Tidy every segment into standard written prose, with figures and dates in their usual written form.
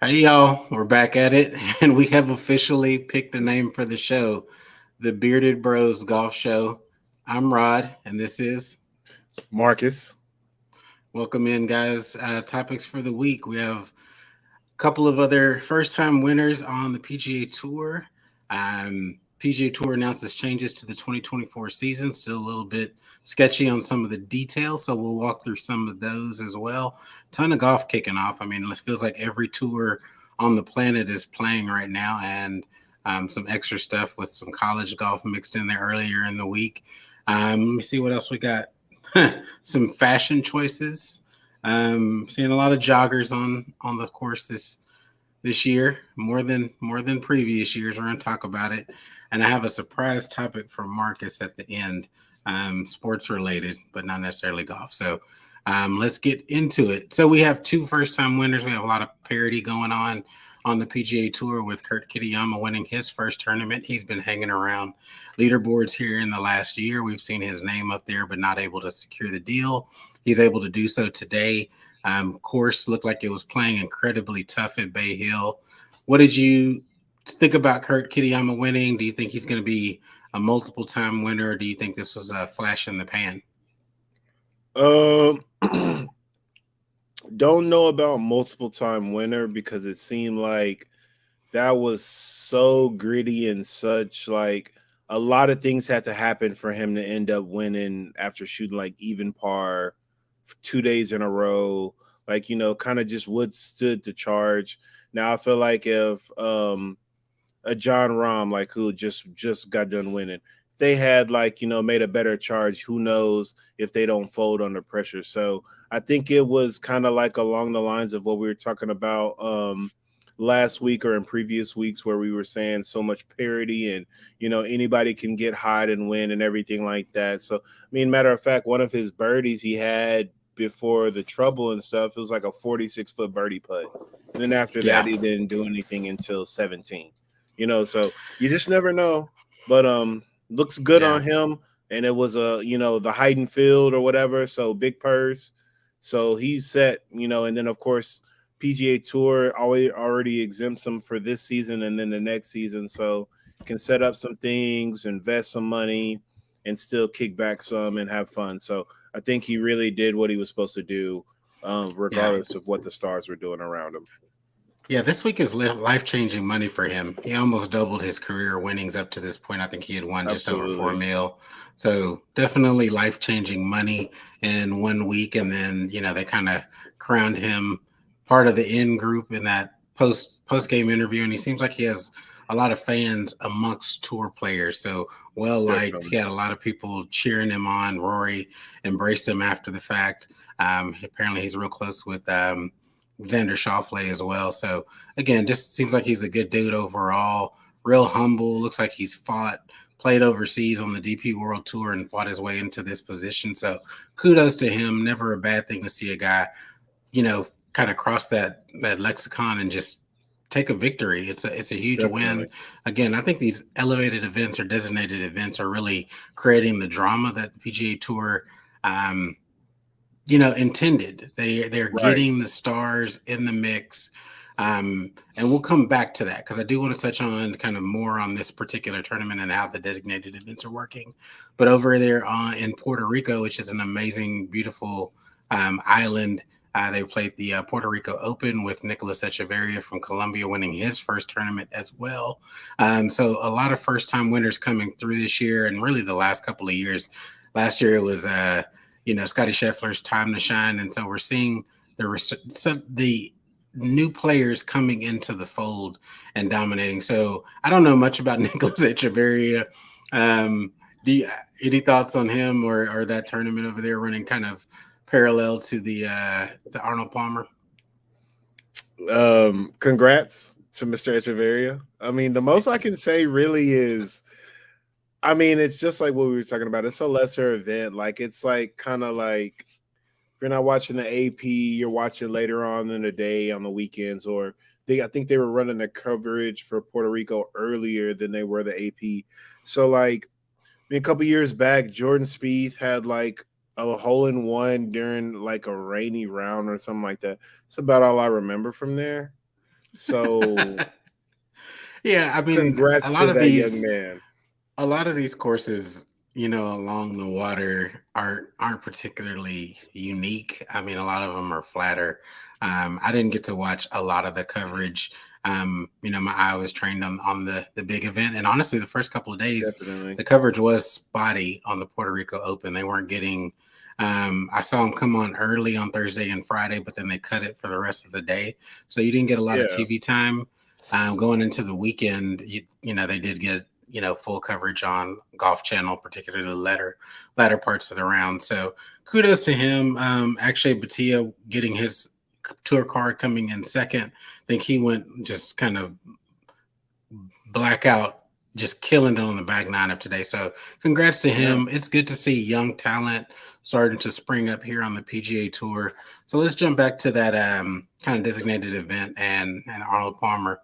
Hey y'all, we're back at it, and we have officially picked a name for the show, the Bearded Bros Golf Show. I'm Rod, and this is Marcus. welcome in, guys. Topics for the week: we have a couple of other first-time winners on the PGA Tour. PGA Tour announces changes to the 2024 season. Still a little bit sketchy on some of the details, so we'll walk through some of those as well. Ton of golf kicking off. I mean, it feels like every tour on the planet is playing right now, and some extra stuff with some college golf mixed in there earlier in the week. Let me see what else we got. Some fashion choices. Seeing a lot of joggers on the course this year, more than previous years. We're going to talk about it, and I have a surprise topic for Marcus at the end, sports related, but not necessarily golf. So let's get into it. So we have two first time winners. We have a lot of parity going on the PGA Tour with Curt Kitayama winning his first tournament. He's been hanging around leaderboards here in the last year. We've seen his name up there, but not able to secure the deal. He's able to do so today. Course looked like it was playing incredibly tough at Bay Hill. What did you think about Curt Kitayama winning? Do you think he's going to be a multiple time winner, or do you think this was a flash in the pan? Um, don't know about multiple time winner because it seemed like that was so gritty and such like a lot of things had to happen for him to end up winning after shooting like even par for 2 days in a row. Like, kind of just withstood the charge. Now I feel like if a John Rahm, like who just got done winning, if they had like made a better charge, who knows if they don't fold under pressure. So I think it was kind of like along the lines of what we were talking about last week or in previous weeks, where we were saying so much parity and anybody can get hot and win and everything like that. So I mean, matter of fact, one of his birdies he had before the trouble and stuff, it was like a 46-foot birdie putt. And then after that, Yeah, he didn't do anything until 17. So you just never know. But looks good yeah. on him. And it was the Hayden Field or whatever. So big purse. So he's set, and then of course PGA Tour already exempts him for this season and then the next season. So can set up some things, invest some money, and still kick back some and have fun. So I think he really did what he was supposed to do, Yeah. regardless of what the stars were doing around him. Yeah, this week is life changing money for him. He almost doubled his career winnings up to this point. I think he had won just over four Absolutely. mil. So definitely life changing money in 1 week. And then, they kind of crowned him part of the in group in that post game interview. And he seems like he has a lot of fans amongst tour players. So well liked. He Definitely. had a lot of people cheering him on. Rory embraced him after the fact. Apparently he's real close with Xander Schauffele as well. So again, just seems like he's a good dude overall. Real humble. Looks like he's played overseas on the DP World Tour and fought his way into this position. So kudos to him. Never a bad thing to see a guy, kind of cross that lexicon and just take a victory. It's a huge win. Definitely. Again, I think these elevated events or designated events are really creating the drama that the PGA Tour um, intended. They're Right. getting the stars in the mix. And we'll come back to that because I do want to touch on kind of more on this particular tournament and how the designated events are working. But over there in Puerto Rico, which is an amazing, beautiful island, they played the Puerto Rico Open with Nicolas Echavarria from Colombia winning his first tournament as well. So a lot of first time winners coming through this year and really the last couple of years. Last year it was Scotty Scheffler's time to shine, and so we're seeing the new players coming into the fold and dominating. So I don't know much about Nicholas Echeverria. Do you, any thoughts on him or that tournament over there running kind of parallel to the Arnold Palmer? Congrats to Mr. Echeverria. I mean, the most I can say really is, I mean, it's just like what we were talking about. It's a lesser event. Like, it's like kind of like if you're not watching the AP, you're watching later on in the day on the weekends, or I think they were running the coverage for Puerto Rico earlier than they were the AP. So, like, I mean, a couple years back, Jordan Spieth had like a hole in one during like a rainy round or something like that. It's about all I remember from there. So Yeah, I mean, congrats to that young man. a lot of these courses, along the water aren't particularly unique. I mean, a lot of them are flatter. I didn't get to watch a lot of the coverage. My eye was trained on the big event, and honestly, the first couple of days, Definitely. the coverage was spotty on the Puerto Rico Open. They weren't getting. I saw them come on early on Thursday and Friday, but then they cut it for the rest of the day, so you didn't get a lot of Yeah. TV time. Going into the weekend, they did get full coverage on Golf Channel, particularly the latter parts of the round. So kudos to him. Actually, Batia getting his tour card coming in second. I think he went just kind of blackout, just killing it on the back nine of today. So congrats to Yeah. him. It's good to see young talent starting to spring up here on the PGA Tour. So let's jump back to that kind of designated event and Arnold Palmer.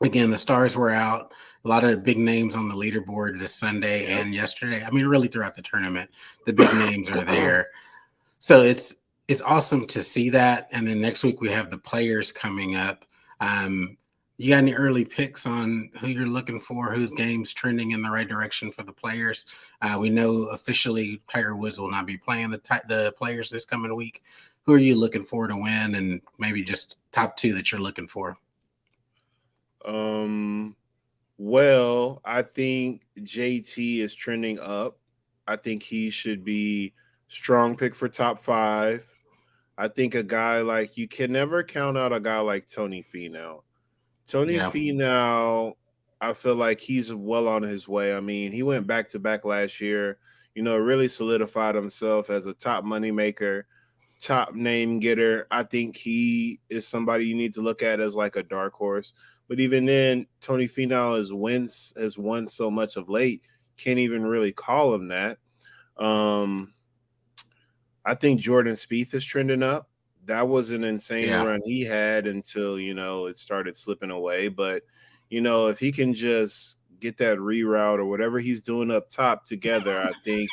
Again, the stars were out. A lot of big names on the leaderboard this Sunday Yep. and yesterday. I mean, really throughout the tournament, the big names are there. So it's awesome to see that. And then next week we have the players coming up. You got any early picks on who you're looking for, whose game's trending in the right direction for the players? We know officially Tiger Woods will not be playing the players this coming week. Who are you looking for to win, and maybe just top two that you're looking for? Um, well, I think JT is trending up. I think he should be strong pick for top 5. I think a guy like you can never count out a guy like Tony Finau. Tony Yeah. Finau, I feel like he's well on his way. I mean, he went back to back last year, really solidified himself as a top money maker, top name getter. I think he is somebody you need to look at as like a dark horse. But even then, Tony Finau has won so much of late, can't even really call him that. Um, I think Jordan Spieth is trending up. That was an insane Yeah. run he had until, it started slipping away. But, if he can just get that reroute or whatever he's doing up top together, I think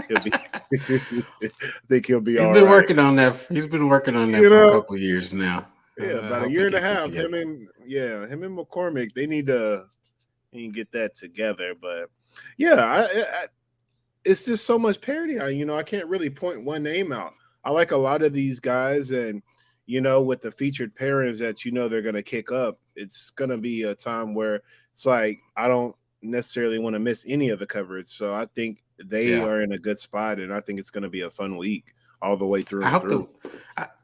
he'll be I think he'll be He's all been right. working on that. He's been working on that You for a know, couple of years now. yeah, I about a hope year he and a gets it half. together. Him and McCormick, they need to get that together. But yeah, it's just so much parity. I can't really point one name out. I like a lot of these guys, and with the featured pairings that they're going to kick up, it's going to be a time where it's like I don't necessarily want to miss any of the coverage. So I think they Yeah. are in a good spot, and I think it's going to be a fun week all the way through I and hope through.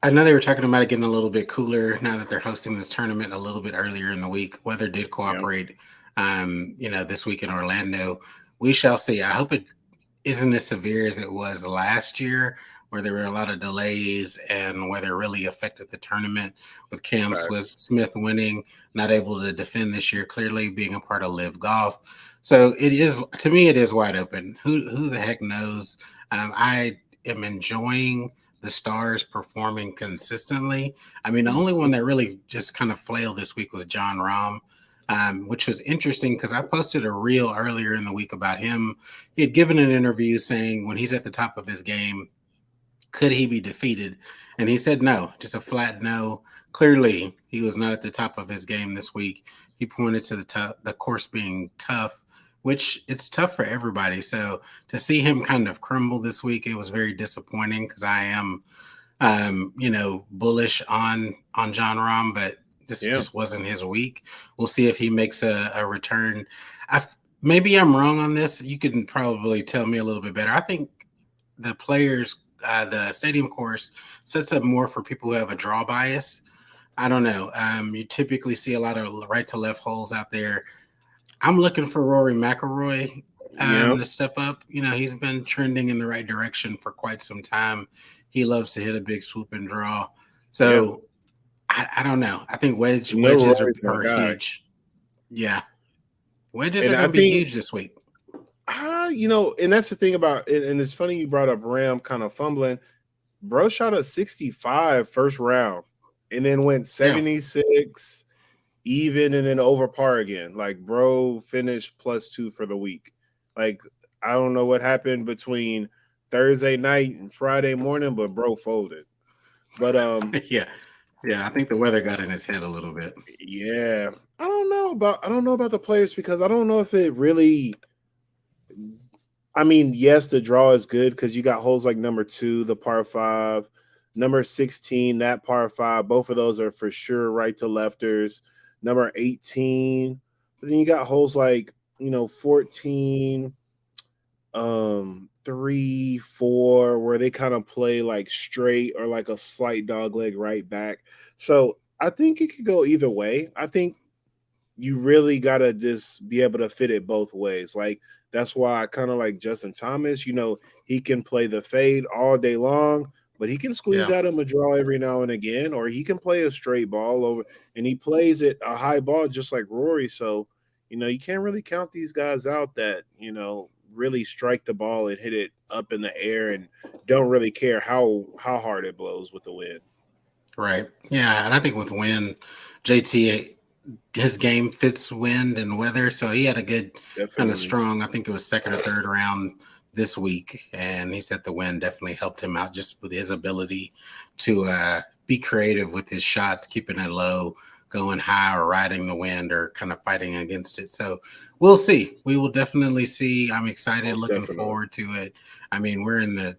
I know they were talking about it getting a little bit cooler now that they're hosting this tournament a little bit earlier in the week. Weather did Yeah, cooperate, this week in Orlando. We shall see. I hope it isn't as severe as it was last year, where there were a lot of delays and weather really affected the tournament with Cam facts. Smith winning, not able to defend this year, clearly being a part of Live Golf. So it is, to me, it is wide open. Who the heck knows? I am enjoying the stars performing consistently. I mean, the only one that really just kind of flailed this week was John Rahm. Which was interesting because I posted a reel earlier in the week about him. He had given an interview saying when he's at the top of his game, could he be defeated? And he said no, just a flat no. Clearly, he was not at the top of his game this week. He pointed to the course being tough, which it's tough for everybody. So to see him kind of crumble this week, it was very disappointing because I am bullish on John Rahm, but this Yeah. just wasn't his week. We'll see if he makes a return. Maybe I'm wrong on this. You can probably tell me a little bit better. I think the players, the stadium course sets up more for people who have a draw bias. I don't know. You typically see a lot of right to left holes out there. I'm looking for Rory McIlroy Yeah. to step up. He's been trending in the right direction for quite some time. He loves to hit a big swoop and draw. Yeah. So I don't know. I think wedges Rory's my are guy. huge. Yeah, wedges And are I going to be think huge this week. and that's the thing about it, and it's funny you brought up Ram kind of fumbling. Bro shot a 65 first round and then went Yeah, 76 even and then over par again. Like bro finished +2 for the week. Like I don't know what happened between Thursday night and Friday morning, but bro folded. But yeah. Yeah, I think the weather got in his head a little bit. Yeah, I don't know about the players because I don't know if it really. I mean, yes, the draw is good because you got holes like number 2, the par 5, number 16, that par 5. Both of those are for sure right to lefters. Number 18, but then you got holes like 14, 3, 4, where they kind of play like straight or like a slight dog leg right back. So I think it could go either way. I think you really gotta just be able to fit it both ways. Like that's why I kind of like Justin Thomas. He can play the fade all day long, but he can squeeze Yeah, out him a draw every now and again, or he can play a straight ball over, and he plays it a high ball just like Rory. So you can't really count these guys out that really strike the ball and hit it up in the air and don't really care how hard it blows with the wind. right. Yeah, and I think with wind, JT, his game fits wind and weather, so he had a good kind of Definitely, strong. I think it was second or third round this week, and he said the wind definitely helped him out just with his ability to be creative with his shots, keeping it low, going high, or riding the wind, or kind of fighting against it. So we'll see. We will definitely see. I'm excited, most looking definitely. forward to it. I mean, we're in the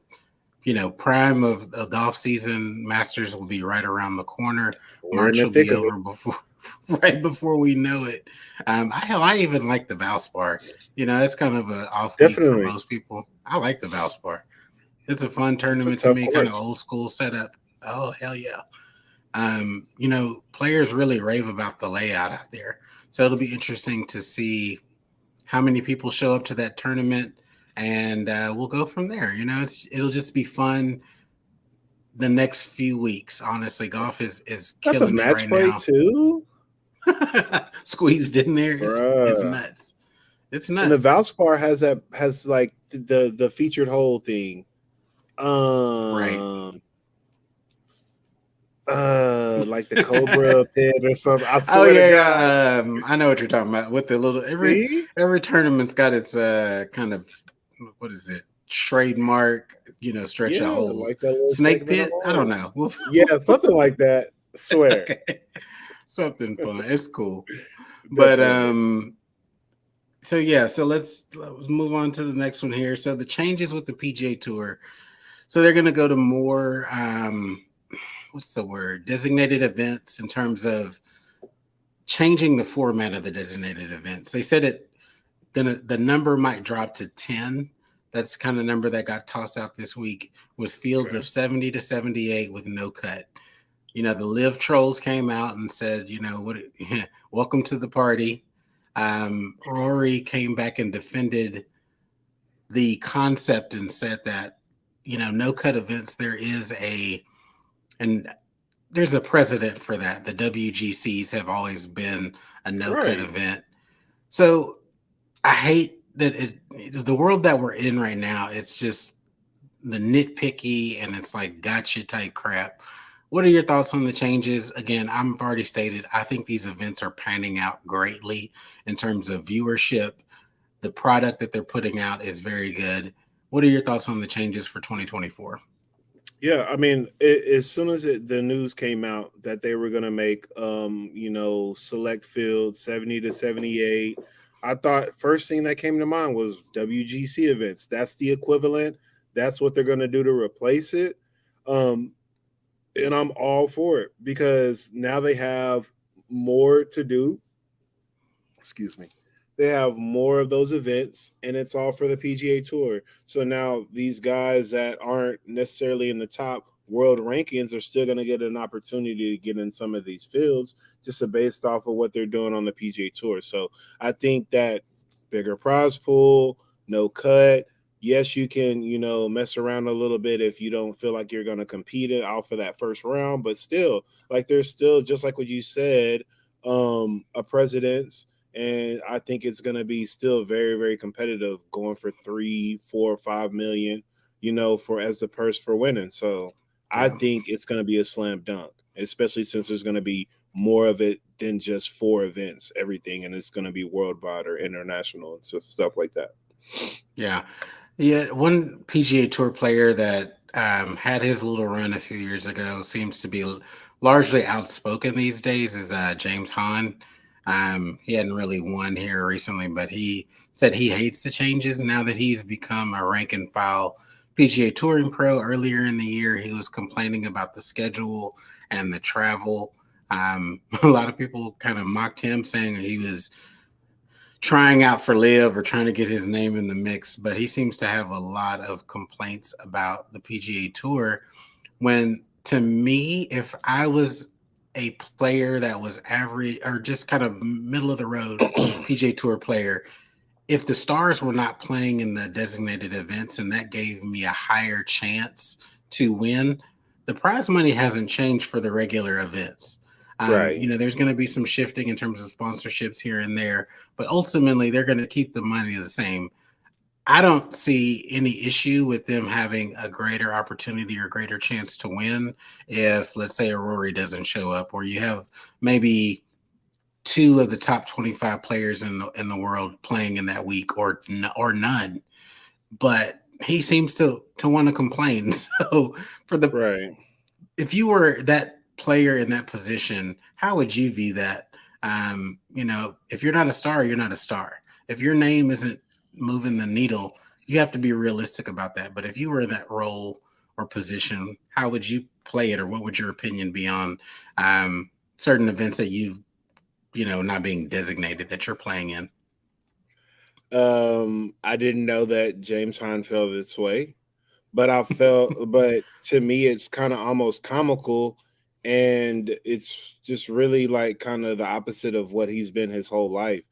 prime of the golf season. Masters will be right around the corner. We're in March the will be thick of it. over before, right before we know it. I even like the Valspar. It's kind of an off week for Definitely, most people. I like the Valspar. It's a fun it's a tournament to tough me, kind of course. old school setup. Oh hell yeah! Players really rave about the layout out there, so it'll be interesting to see how many people show up to that tournament, and we'll go from there. It'll just be fun the next few weeks. Honestly, golf is Got the killing it match right play now. too, Squeezed in there, it's bruh. nuts. It's And the nuts. Valspar has like the featured hole thing. Right. Um, like the Cobra pit or something. I Oh swear to yeah, God. yeah. I know what you're talking about. With the little See? every tournament's got its kind of, what is it, trademark, stretch of Yeah, holes. like that little Snake segment of pit. I don't holes. know. We'll, Yeah, something like that. Swear. okay. Something fun. It's cool. But Definitely. so yeah, so let's move on to the next one here. So the changes with the PGA Tour. So they're going to go to more what's the word? Designated events, in terms of changing the format of the designated events. They said the number might drop to 10. That's kind of the number that got tossed out this week, with fields Okay. of 70 to 78 with no cut. The live trolls came out and said, what, welcome to the party. Rory came back and defended the concept and said that, no cut events, and there's a precedent for that. The WGCs have always been a no cut Right. event. So I hate that the world that we're in right now, it's just the nitpicky and it's like gotcha type crap. What are your thoughts on the changes? Again, I've already stated, I think these events are panning out greatly in terms of viewership. The product that they're putting out is very good. What are your thoughts on the changes for 2024? Yeah, I mean, as soon as the news came out that they were going to make, select field 70 to 78, I thought first thing that came to mind was WGC events. That's the equivalent. That's what they're going to do to replace it. Um, and I'm all for it because now they have more to do. Excuse me. They have more of those events, and it's all for the PGA Tour. So now these guys that aren't necessarily in the top world rankings are still going to get an opportunity to get in some of these fields just based off of what they're doing on the PGA Tour. So I think that bigger prize pool, no cut. Yes, you can, mess around a little bit if you don't feel like you're going to compete it off of that first round, but still, like there's still, just like what you said, a president's, and I think it's going to be still very, very competitive, going for 3, 4, 5 million, for as the purse for winning. So I Yeah. think it's going to be a slam dunk, especially since there's going to be more of it than just 4 events, everything, and it's going to be worldwide or international and so stuff like that. Yeah. Yeah. One PGA Tour player that had his little run a few years ago seems to be largely outspoken these days is James Hahn. He hadn't really won here recently, but he said he hates the changes now that he's become a rank and file PGA Touring pro. Earlier in the year, he was complaining about the schedule and the travel. A lot of people kind of mocked him, saying he was trying out for Live or trying to get his name in the mix, but he seems to have a lot of complaints about the PGA Tour. When to me, if I was a player that was average or just kind of middle of the road PGA Tour player, if the stars were not playing in the designated events and that gave me a higher chance to win, the prize money hasn't changed for the regular events. Right. There's going to be some shifting in terms of sponsorships here and there, but ultimately they're going to keep the money the same. I don't see any issue with them having a greater opportunity or greater chance to win if, let's say, a Rory doesn't show up, or you have maybe two of the top 25 players in the world playing in that week, or none. But he seems to want to complain. So for the Right. if you were that player in that position, how would you view that? If you're not a star, you're not a star. If your name isn't moving the needle, you have to be realistic about that. But if you were in that role or position, how would you play it, or what would your opinion be on certain events that not being designated that you're playing in? I didn't know that James Hahn felt this way, but but to me, it's kind of almost comical, and it's just really like kind of the opposite of what he's been his whole life.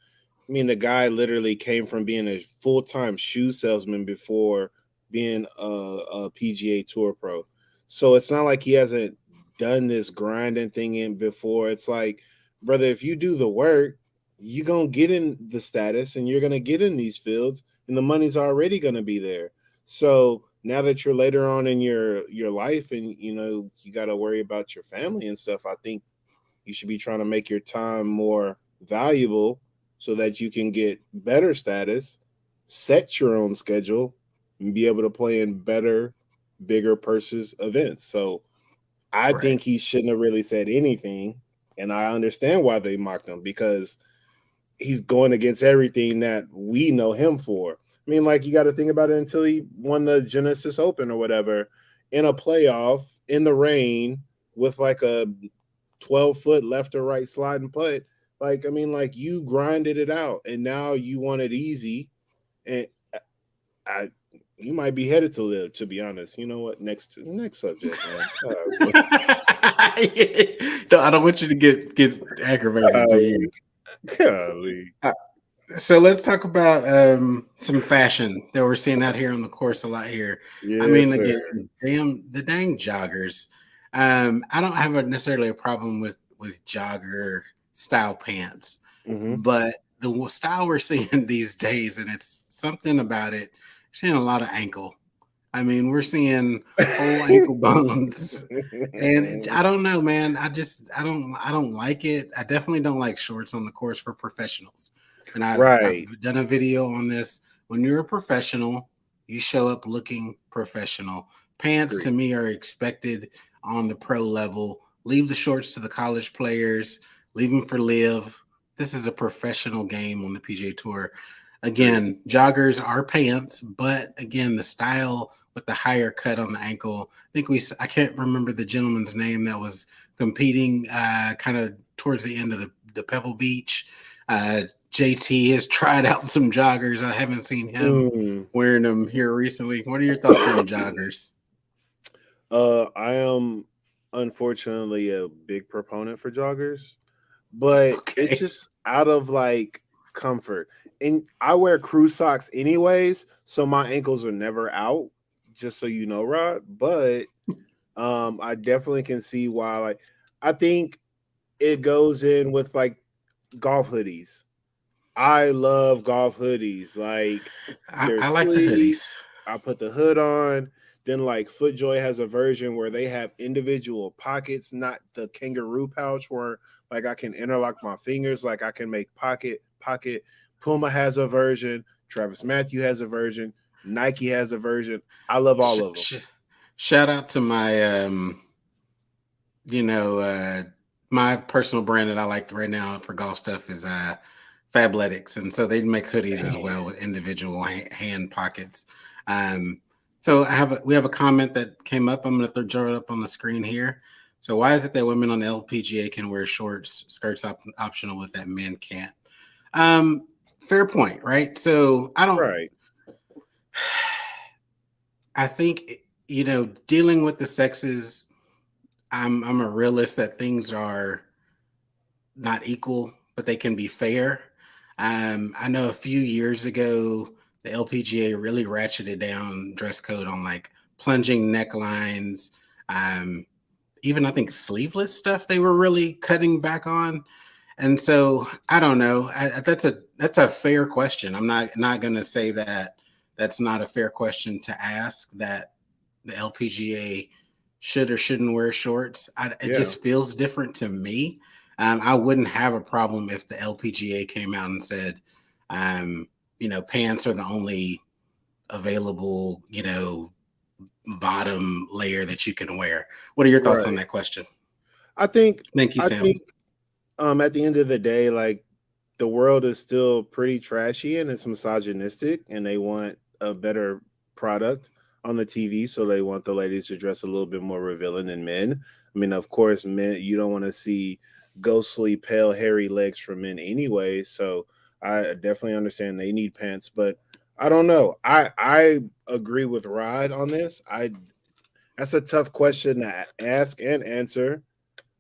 I mean, the guy literally came from being a full-time shoe salesman before being a PGA Tour pro. So it's not like he hasn't done this grinding thing in before. It's like, brother, if you do the work, you're going to get in the status and you're going to get in these fields and the money's already going to be there. So now that you're later on in your life and, you got to worry about your family and stuff, I think you should be trying to make your time more valuable so that you can get better status, set your own schedule, and be able to play in better, bigger purses events. So I Right. think he shouldn't have really said anything. And I understand why they mocked him, because he's going against everything that we know him for. I mean, like, you got to think about it until he won the Genesis Open or whatever in a playoff in the rain with like a 12-foot left or right slide and putt. Like, I mean, like, you grinded it out and now you want it easy. And I you might be headed to Live, to be honest. You know what? Next subject, man. No, I don't want you to get aggravated to you. Golly. Uh, So let's talk about some fashion that we're seeing out here on the course a lot here. I Yes, mean, sir. again, the dang joggers. I don't have necessarily a problem with jogger style pants, Mm-hmm. but the style we're seeing these days, and it's something about it. We're seeing a lot of ankle. I mean, we're seeing whole ankle bones, and I don't know, man. I don't like it. I definitely don't like shorts on the course for professionals. And I've Right. done a video on this. When you're a professional, you show up looking professional. Pants to Agree. me are expected on the pro level. Leave the shorts to the college players. Leave them for Live. This is a professional game on the PGA Tour. Agree. Again, joggers are pants, but again, the style with the higher cut on the ankle. I can't remember the gentleman's name that was competing kind of towards the end of the Pebble Beach. JT has tried out some joggers. I haven't seen him Mm. wearing them here recently. What are your thoughts on joggers? I am unfortunately a big proponent for joggers, but it's Okay. just out of like comfort. And I wear crew socks anyways, so my ankles are never out, just so you know, Rod. But I definitely can see why, like, I think it goes in with like golf hoodies. I love golf hoodies. Like, I there's like the hoodies. sleeves. I put the hood on. Then like FootJoy has a version where they have individual pockets, not the kangaroo pouch where like I can interlock my fingers, like I can make pocket. Puma has a version. Travis Matthew has a version. Nike has a version. I love Sh- all of them. sh- Shout out to my you know, my personal brand that I like right now for golf stuff is Fabletics, and so they make hoodies as well with individual hand pockets. Um, so we have a comment that came up. I'm going to throw it up on the screen here. So why is it that women on the LPGA can wear shorts, skirts optional, with that men can't? Fair point, right? So Right. I think dealing with the sexes. I'm a realist that things are not equal, but they can be fair. I know a few years ago, the LPGA really ratcheted down dress code on like plunging necklines, um, even I think sleeveless stuff. They were really cutting back on, and so I don't know. That's a fair question. I'm not going to say that that's not a fair question to ask. That the LPGA should or shouldn't wear shorts. It Yeah. just feels different to me. I wouldn't have a problem if the LPGA came out and said, pants are the only available, bottom layer that you can wear. What are your thoughts on Right. that question? I think Thank you, I Sam. think at the end of the day, like the world is still pretty trashy and it's misogynistic and they want a better product on the TV, so they want the ladies to dress a little bit more revealing than men. I mean, of course, men, you don't want to see ghostly pale hairy legs from men anyway, so I definitely understand they need pants, but I don't know. I agree with Rod on this. I That's a tough question to ask and answer,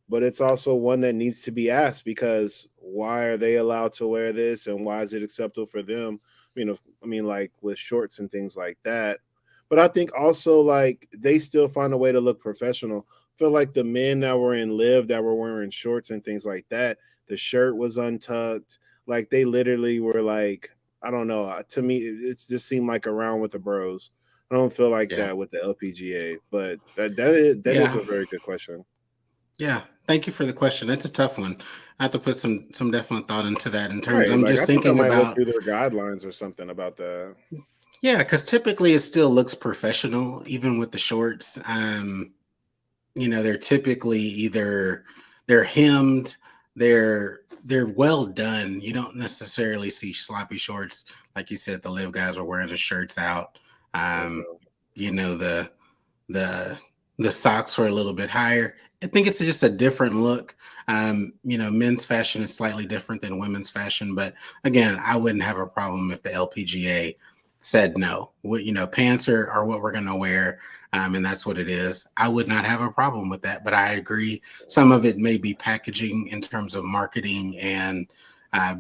but it's also one that needs to be asked because why are they allowed to wear this and why is it acceptable for them? Like with shorts and things like that. But I think also like they still find a way to look professional. I feel like the men that were in live that were wearing shorts and things like that, the shirt was untucked. Like they literally were like, I don't know. To me, it just seemed like around with the bros. I don't feel like Yeah. that with the LPGA, but that is Yeah. a very good question. Yeah. Thank you for the question. It's a tough one. I have to put some definite thought into that in terms. Right, I'm like, just I think I thinking might look about. through their guidelines or something about that. Yeah, because typically it still looks professional, even with the shorts. They're typically either they're hemmed, they're well done. You don't necessarily see sloppy shorts, like you said. The live guys are wearing the shirts out. Um, Definitely. you know the the the socks are a little bit higher. I think it's just a different look. Men's fashion is slightly different than women's fashion, but again, I wouldn't have a problem if the LPGA said no. Pants are what we're going to wear, and that's what it is. I would not have a problem with that, but I agree. Some of it may be packaging in terms of marketing and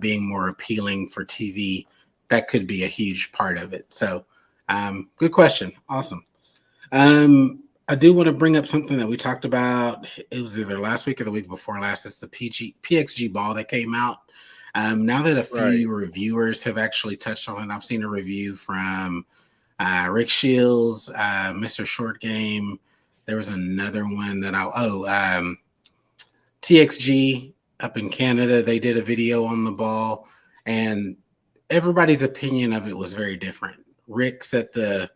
being more appealing for TV. That could be a huge part of it. So, good question. Awesome. I do want to bring up something that we talked about. It was either last week or the week before last. It's the PXG ball that came out. Now that a Right. few reviewers have actually touched on it, I've seen a review from Rick Shields, Mr. Short Game. There was another one that TXG up in Canada. They did a video on the ball, and everybody's opinion of it was very different. Rick said the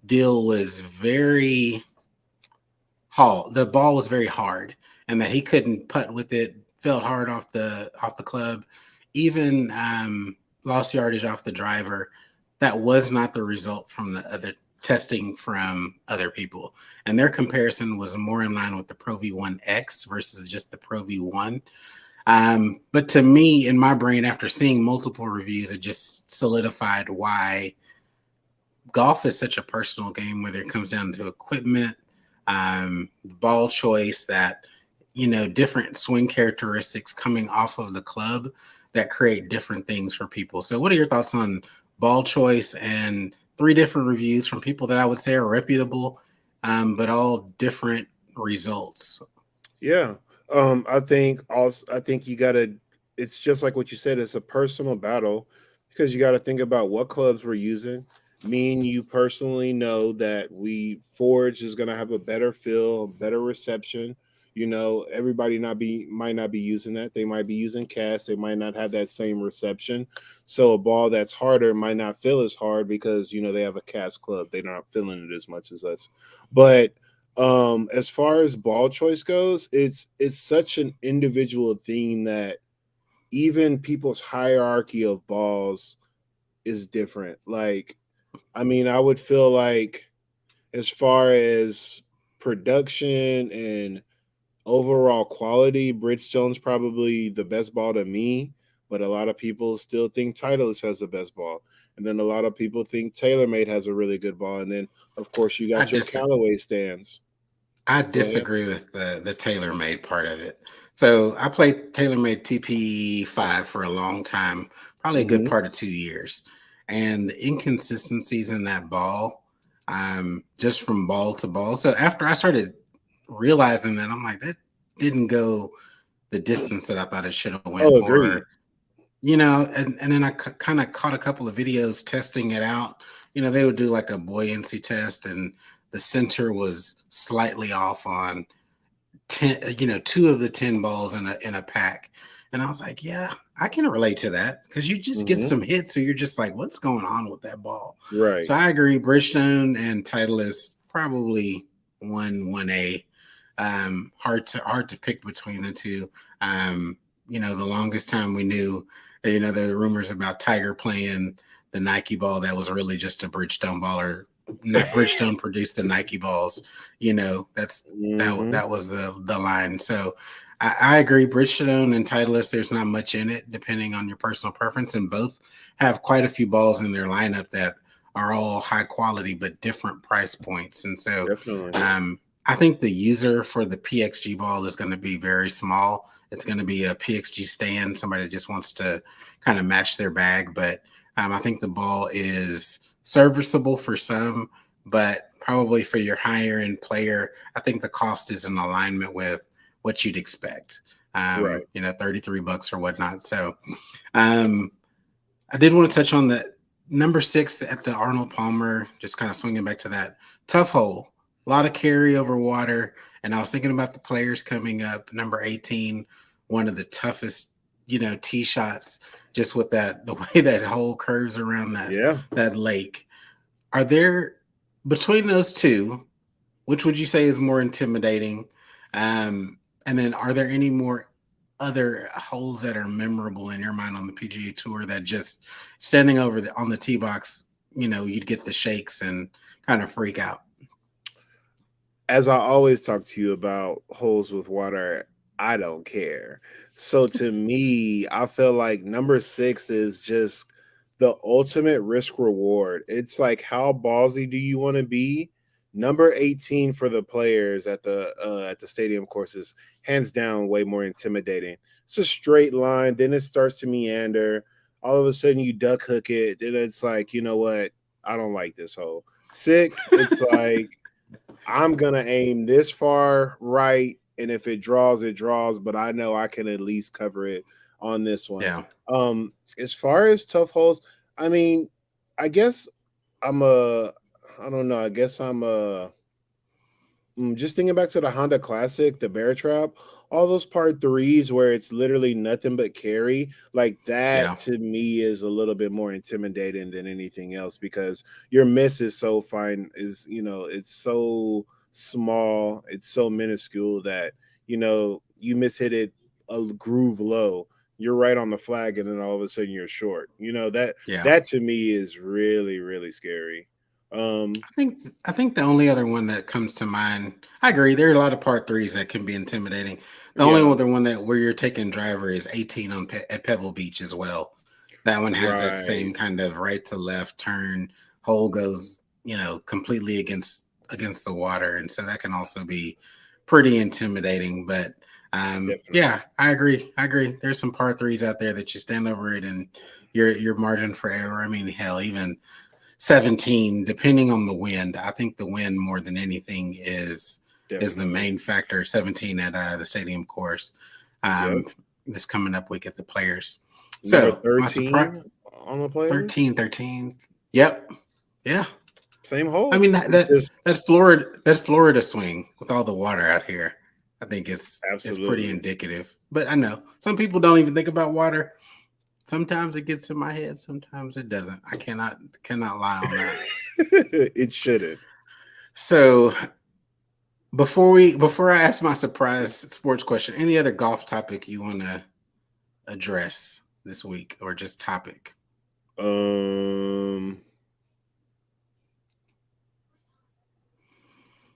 deal was very hard. The ball was very hard, and that he couldn't putt with it. Felt hard off the club, even lost yardage off the driver. That was not the result from the other testing from other people, and their comparison was more in line with the Pro V1X versus just the Pro V1. But to me, in my brain, after seeing multiple reviews, it just solidified why golf is such a personal game, whether it comes down to equipment, ball choice, that different swing characteristics coming off of the club that create different things for people. So what are your thoughts on ball choice and three different reviews from people that I would say are reputable, but all different results? Yeah. I think you gotta it's just like what you said, it's a personal battle because you gotta think about what clubs we're using. Me and you personally know that we Forge is gonna have a better feel, better reception. Everybody not be might not be using that. They might be using cast, they might not have that same reception. So a ball that's harder might not feel as hard because they have a cast club. They're not feeling it as much as us. But As far as ball choice goes, it's such an individual thing that even people's hierarchy of balls is different. Like, I mean, I would feel like as far as production and overall quality, Bridgestone's probably the best ball to me, but a lot of people still think Titleist has the best ball. And then a lot of people think TaylorMade has a really good ball. And then, of course, you I got your dis Callaway stands. I Go ahead. disagree with the TaylorMade part of it. So I played TaylorMade TP5 for a long time, probably a good Hmm. part of 2 years, and the inconsistencies in that ball, just from ball to ball. So after I started realizing that, I'm like, that didn't go the distance that I thought it should have went, Oh, or agreed. and then I kind of caught a couple of videos testing it out. They would do like a buoyancy test, and the center was slightly off on 10, 2 of the 10 balls in a pack. And I was like, yeah, I can relate to that, because you just get Hmm. some hits, so you're just like, what's going on with that ball? So Right. I agree. Bridgestone and Titleist probably 1A. Hard to pick between the two. The longest time we knew, the rumors about Tiger playing the Nike ball that was really just a Bridgestone ball, or Bridgestone produced the Nike balls. That's Hmm. that was the line. So I agree. Bridgestone and Titleist, there's not much in it, depending on your personal preference, and both have quite a few balls in their lineup that are all high quality but different price points. And so Definitely. I think the user for the PXG ball is going to be very small. It's going to be a PXG stand, somebody that just wants to kind of match their bag. But I think the ball is serviceable for some, but probably for your higher end player, I think the cost is in alignment with what you'd expect. Right. $33 or whatnot. So um, I did want to touch on the number 6 at the Arnold Palmer, just kind of swinging back to that tough hole. A lot of carry over water. And I was thinking about the players coming up. Number 18, one of the toughest, tee shots, just with the way that hole curves around Yeah. that lake. Are there, between those two, which would you say is more intimidating? And then are there any more other holes that are memorable in your mind on the PGA Tour that just standing on the tee box, you'd get the shakes and kind of freak out? As I always talk to you about holes with water, I don't care. So to me, I feel like number 6 is just the ultimate risk reward. It's like, how ballsy do you want to be? Number 18 for the players at the stadium courses, hands down, way more intimidating. It's a straight line, then it starts to meander. All of a sudden, you duck hook it. Then it's like, you know what? I don't like this hole. 6, it's like, I'm gonna aim this far right, and if it draws, it draws. But I know I can at least cover it on this one. Yeah, As far as tough holes, I mean, I guess I'm a, I don't know. I guess I'm a just thinking back to the Honda Classic, the Bear Trap, all those part threes where it's literally nothing but carry, like that yeah, to me is a little bit more intimidating than anything else because your miss is so fine, it's so small, it's so minuscule that you miss hit it a groove low. You're right on the flag, and then all of a sudden you're short. That yeah. that to me is really, really scary. Um, I think the only other one that comes to mind, I agree. There are a lot of part threes that can be intimidating. The only yeah, other one that where you're taking driver is 18 at Pebble Beach as well. That one has that right. same kind of right to left turn. Hole goes, completely against the water, and so that can also be pretty intimidating. But Definitely. yeah, I agree. I agree. There's some par threes out there that you stand over it, and your margin for error. I mean, hell, even 17, depending on the wind. I think the wind more than anything is the Definitely. main factor. 17 at the stadium course. Um, Yep. this coming up week at the Players. Number So my surprise, 13 on the players. 13, 13. Yep. Yeah. Same I hole. mean Just that Florida swing with all the water out here, I think it's pretty absolutely. indicative. But I know some people don't even think about water. Sometimes it gets in my head, sometimes it doesn't. I cannot lie on that. It shouldn't. So Before I ask my surprise sports question, any other golf topic you want to address this week, or just topic? Um.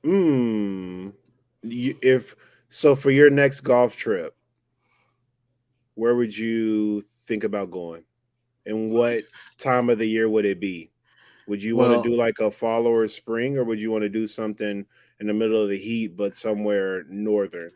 Hmm. If so, for your next golf trip, where would you think about going, and what time of the year would it be? Would you want to do Well, like a fall or spring, or would you want to do something in the middle of the heat but somewhere northern?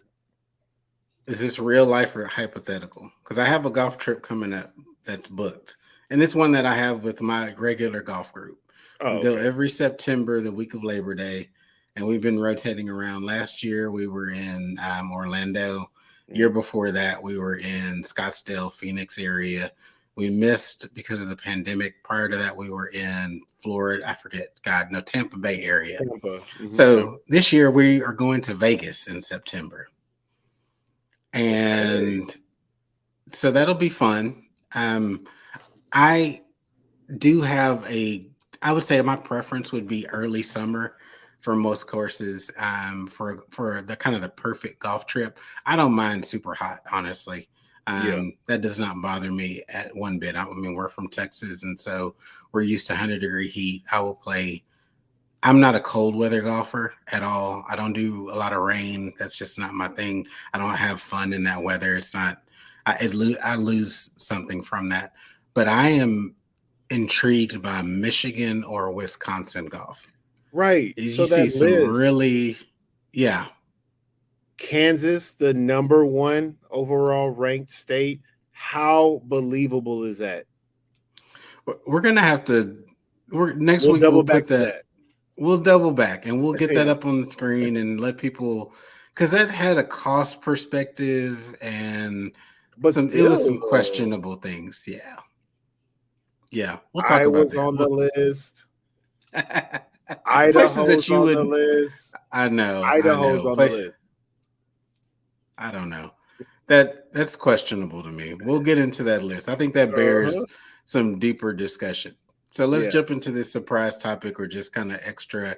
is this real life or hypothetical? Because I have a golf trip coming up that's booked, and it's one that I have with my regular golf group. We Oh, go okay. every September, the week of Labor Day, and we've been rotating around. Last year we were in Orlando. Year Mhm. before that we were in Scottsdale, Phoenix area. We missed because of the pandemic. Prior to that, we were in Florida. I forget, God, no, Tampa Bay area. Tampa. Tampa. So this year we are going to Vegas in September, Okay. and so that'll be fun. I do have I would say my preference would be early summer for most courses. For the kind of the perfect golf trip, I don't mind super hot, honestly. Yeah. That does not bother me at one bit. I mean, we're from Texas, and so we're used to 100-degree heat. I will play. I'm not a cold weather golfer at all. I don't do a lot of rain. That's just not my thing. I don't have fun in that weather. It's not. I lose something from that. But I am intrigued by Michigan or Wisconsin golf. Right. You So see that some list, really, yeah. Kansas, the number one overall ranked state. How believable is that? We're gonna have to. We're next We'll week. double We'll back put to that. that. We'll double back and we'll get that Yeah. up on the screen and let people, because that had a cost perspective and But it was still, some though, questionable things. Yeah, yeah. We'll talk I about was that. on the list. Places Idaho's that you on the would. list. I know. I Idaho's know. on the Place. list. I don't know. That's questionable to me. We'll get into that list. I think that bears Uh-huh. some deeper discussion. So let's Yeah. jump into this surprise topic or just kind of extra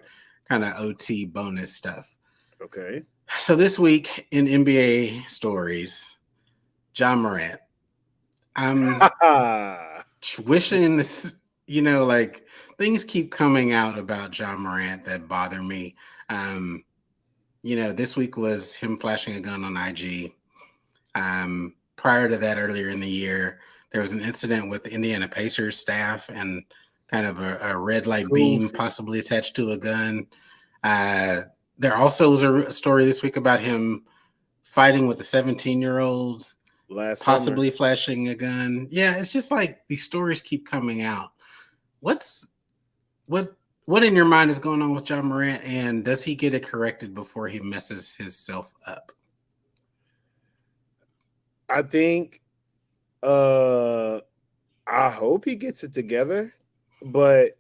kind of OT bonus stuff. Okay. So this week in NBA stories, John Morant. I'm wishing this, like things keep coming out about John Morant that bother me. Um, this week was him flashing a gun on IG. Prior to that, earlier in the year, there was an incident with the Indiana Pacers staff and kind of a red light beam Goofy. possibly attached to a gun. Uh, there also was a story this week about him fighting with a 17-year-old, Last summer. possibly flashing a gun. Yeah, it's just like these stories keep coming out. What's what what in your mind is going on with John Morant, and does he get it corrected before he messes himself up? I think uh I hope he gets it together, but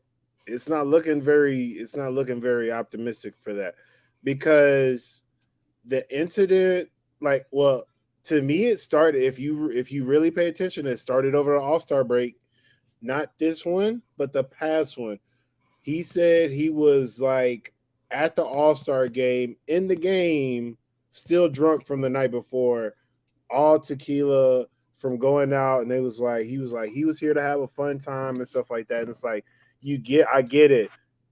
it's not looking very optimistic for that, because the incident, like, well, to me it started, if you really pay attention, it started over the All-Star break, not this one, but the past one. He said he was like at the All-Star game, in the game, still drunk from the night before, all tequila from going out, and he was here to have a fun time and stuff like that. And it's like, I get it.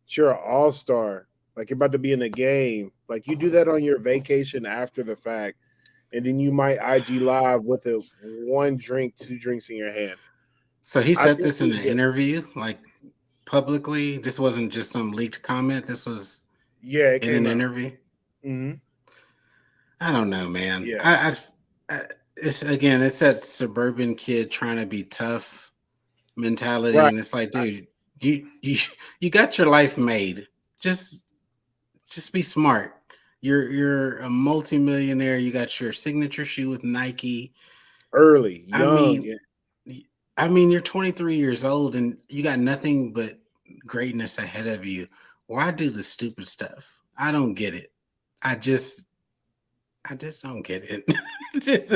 You're an all-star. Like, you're about to be in a game. Like, you do that on your vacation after the fact, and then you might IG live with a one drink, two drinks in your hand. So he I said think this in he's an good. interview, like publicly. This wasn't just some leaked comment. This was Yeah, it in came an out. interview. Mm-hmm. I don't know, man. Yeah. It's again, it's that suburban kid trying to be tough mentality, Right. and it's like, dude, you you got your life made. Just just be smart. You're a multimillionaire. You got your signature shoe with Nike. Early, I young. mean, Yeah. you're 23 years old and you got nothing but greatness ahead of you. Why do the stupid stuff? I don't get it. I just I just don't get it.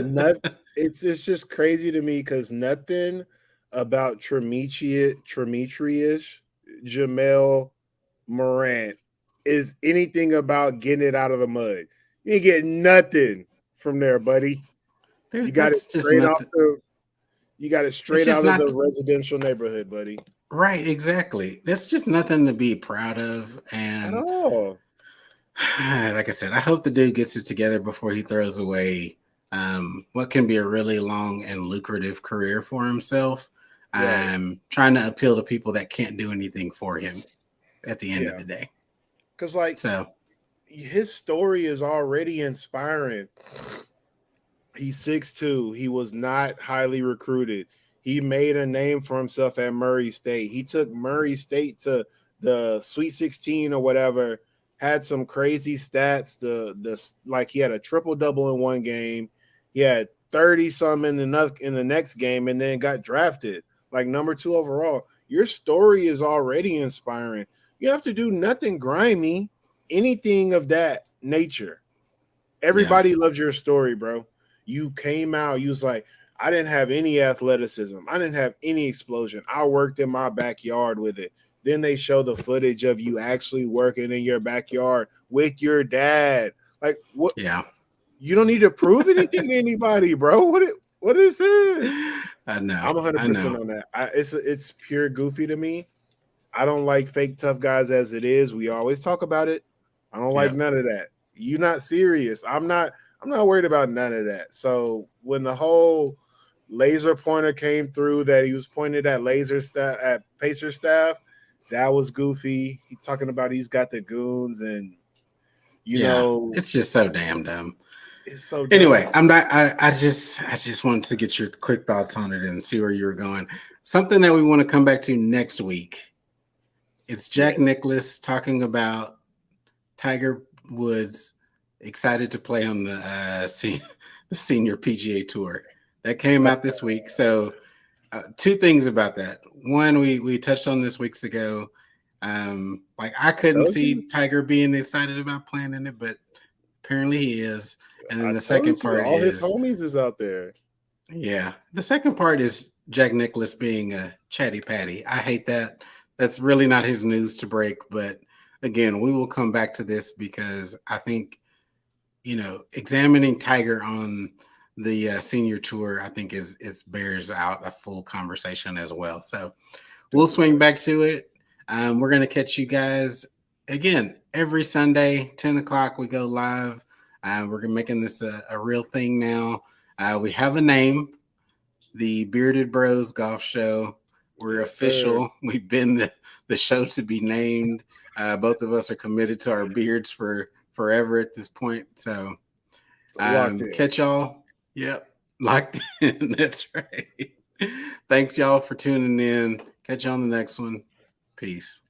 Not, it's just crazy to me, because nothing about Demetrius Jamel Morant is anything about getting it out of the mud. You ain't getting nothing from there, buddy. You got it That's just straight off nothing. the. You got it It's straight just out of not the residential neighborhood, buddy. right. Exactly. That's just nothing to be proud of. At And all. like I said, I hope the dude gets it together before he throws away what can be a really long and lucrative career for himself. Right. Trying to appeal to people that can't do anything for him at the end of Yeah. the day. Because like So his story is already inspiring. He's 6'2". He was not highly recruited. He made a name for himself at Murray State. He took Murray State to the Sweet 16 or whatever. Had some crazy stats. The like he had a triple double in one game. He had 30 some in the next game, and then got drafted like number 2 overall. Your story is already inspiring. You have to do nothing grimy, anything of that nature. yeah, Everybody loves your story, bro. You came out, you was like, I didn't have any athleticism. I didn't have any explosion. I worked in my backyard with it. Then they show the footage of you actually working in your backyard with your dad. Like what yeah. you don't need to prove anything to anybody, bro. What is this? I know. I'm I 100% know. on that. It's pure goofy to me. I don't like fake tough guys as it is. We always talk about it. I don't like Yeah. none of that. You're not serious. I'm not worried about none of that. So when the whole laser pointer came through that he was pointed at laser staff at Pacer staff, that was goofy. He talking about he's got the goons and you Yeah. know It's just so damn dumb. it's so Anyway, dumb. I'm not. I just wanted to get your quick thoughts on it and see where you were going. Something that we want to come back to next week. It's Jack Yes. Nicklaus talking about Tiger Woods excited to play on the senior PGA Tour that came out this week. So two things about that. One, we touched on this weeks ago. Like I couldn't Told you. see Tiger being excited about playing in it, but apparently he is. And then I the second told you. part All his is, homies is out there. yeah, the second part is Jack Nicklaus being a chatty patty. I hate that. That's really not his news to break, but again, we will come back to this because I think examining Tiger on the senior tour, I think is bears out a full conversation as well. So we'll Definitely swing does. back to it. We're gonna catch you guys again every Sunday, 10 o'clock. We go live. We're making this a real thing now. We have a name, the Bearded Bros Golf Show. We're Yes, sir. official. We've been the show to be named. Both of us are committed to our beards for forever at this point. So Locked in. catch y'all. Yep. Locked in. That's right. Thanks y'all for tuning in. Catch you on the next one. Peace.